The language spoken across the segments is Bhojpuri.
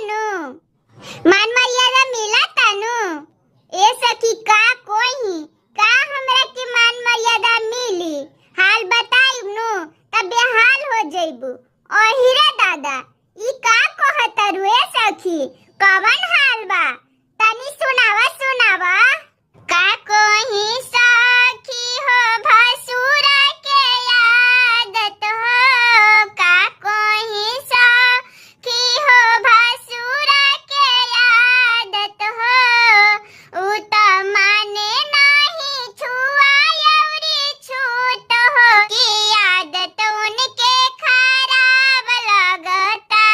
नु मान मर्यादा मिला नु। ए सखी का कोई का हमरा के मान मर्यादा मिली, हाल बताई नु तब बेहाल हो जइबू। और हीरे दादा ई का कहत रुए सखी, कवन हाल बा तनी सुनावा। का कोई सखी हो भसुर के आदत हो, का कोई सखी हो भसुर के आदत हो। उ त माने नहीं छुआयवरी छूट हो, की आदत उनके खराब लगता।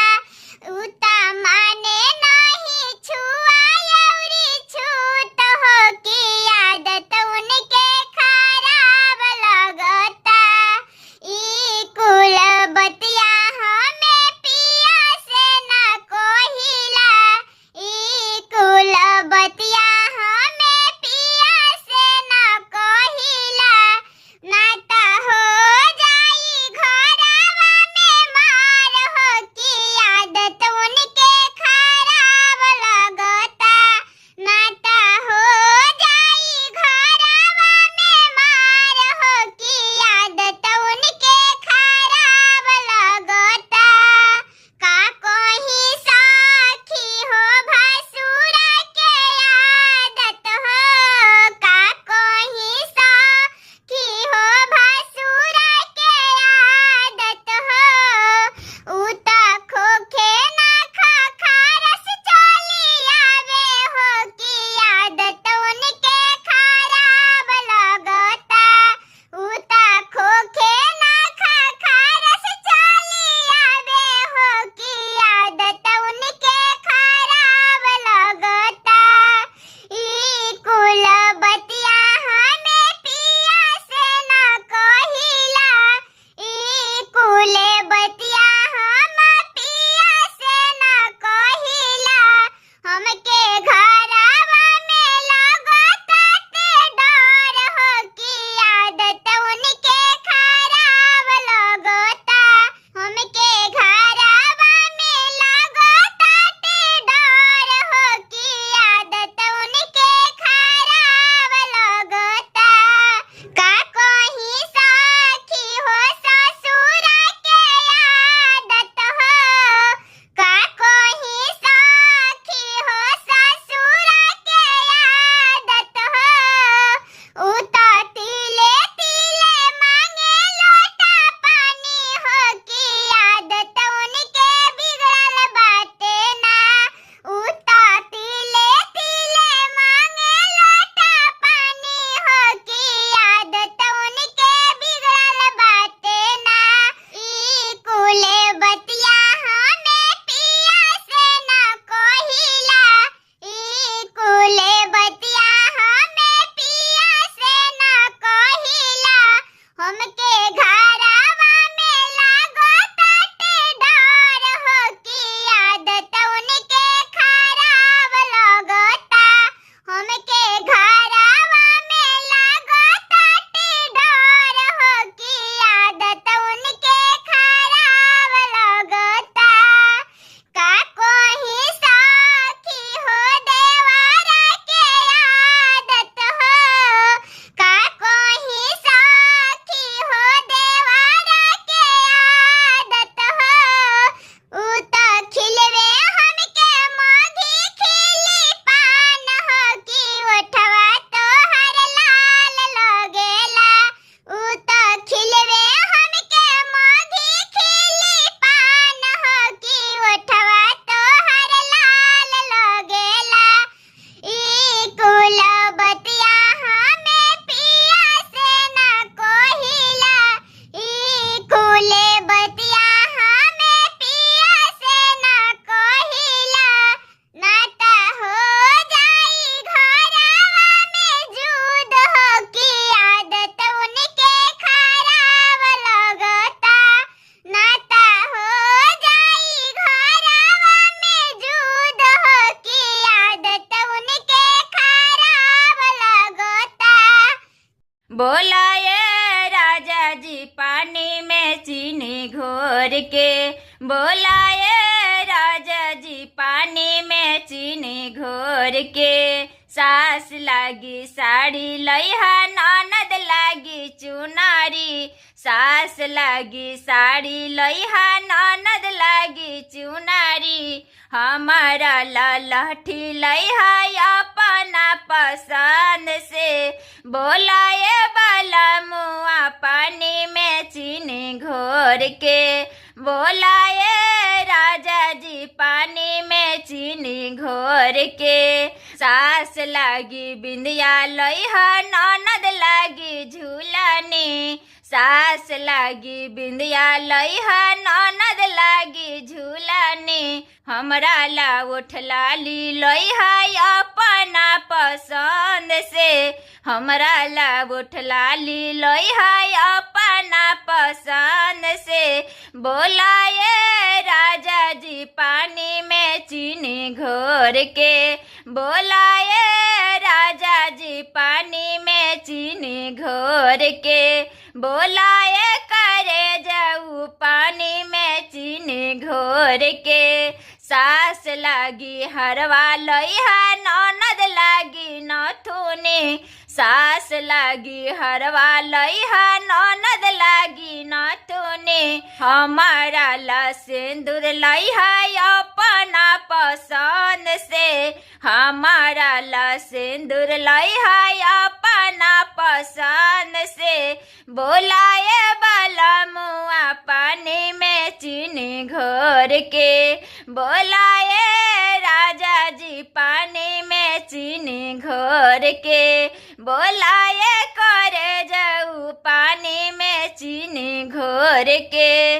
उ त माने नहीं छुआयवरी छूट हो, की आदत उनके खराब लगता। ई कुल बतिया हमें पिया से न कोहिला, ई कुल बतिया हमें पिया से न कोहिला। ना त हो जाई घरवा में मार हो, की आदत उनके खराब लगता। ना त हो जाई घरवा में मार हो, की आदत उनके खराब लगता। का कोई सखी हो भसुर के आदत हो, का कोई सखी हो भसुर के आदत हो। उ त खोखे ना खरस चली आवे हो, की आदत उनके खराब लगता। उ त खोखे ना खरस चली आवे हो, की आदत उनके खराब लगता। ई कुल बतिया हमें पिया से न कोहिला, ई कुल बतिया हम पिया से न कोहिला। हमके घरवा में लगता ते डर हो, की आदत उनके खराब लगता। हमके घरवा में लगता ते डर हो, की आदत उनके खराब लगता। का कोई सखी हो ससुर के आदत हो, का कोई सखी हो ससुर के आदत हो। उ त तिले तिले मांगे लोटा पानी हो, की आदत उनके बिगड़ल बाटे ना। उ त तिले तिले मांगे लोटा पानी हो, की आदत उनके बिगड़ल बाटे ना। ई कुले बतिया हमें पिया से न कोहिला, ई कुले बतिया हमें पिया से न कोहिला। हमके घरवा में लगता ते डर हो, की आदत उनके खराब लगता। हमके घरवा में लगता ते डर हो, की आदत उनके खराब लगता। का कोई सखी हो देवर के आदत हो, का कोई सखी हो देवर के आदत हो। उ त खिलवे हमके मोघी खिली पान हो, की ओठवा तोहर लाल लगेला। उ त खिलवे हमके मोघी खिली पान हो, की ओठवा तोहर लाल लगेला। ई कुल बतिया हमें पिया से न कोहिला, ई कुल बतिया हमें पिया से न कोहिला। ना त हो जाई घरवा में जुद हो, की आदत उनके खराब लगता। ना त हो जाई घरवा में जुद हो, की आदत उनके खराब लगता। बोलाए राजा जी पानी में चीनी घोर के, बोलाए राजा जी पानी चीनी घोर के। सास लागी साड़ी लइहा ननद लागी चुनारी। सास लागी साड़ी लइहा ननद लागी चुनारी। हमारा लहठी लइहा अपना पसंद से। बोलाए वाला मुआ पानी में चीनी घोर के। बोलाए राजा जी पानी में चीनी घोर के। सास लागी बिंदिया लइहा ननद लागी झूलनी। सास लागी बिंदिया लइहा ननद लागी झूलनी। हमरा ला उठ लाली लइहा अपना पसंद से। हमरा ला उठ लाली लइहा अपना पसंद से। बोलाए राजा जी पानी में चीनी घोर के। बोलाए राजा जी पानी में चीनी घोर के। बोलाए करे जाऊ पानी में चीनी घोर के। सास लागी हरवा लइहा ननद लागी नथुनी। सास लागी हरवा लइहा ननद लागी नथुनी। हमारा ला सिंदूर लइहा अपना पसंद से। हमारा ला सिंदूर लइहा अपना पसंद से। बोलाए वाला मुआ पानी में चीनी घोर के। बोलाए राजा जी पानी में चीनी घोर के। बोलाए करे जाऊ पानी में चीनी घोर के।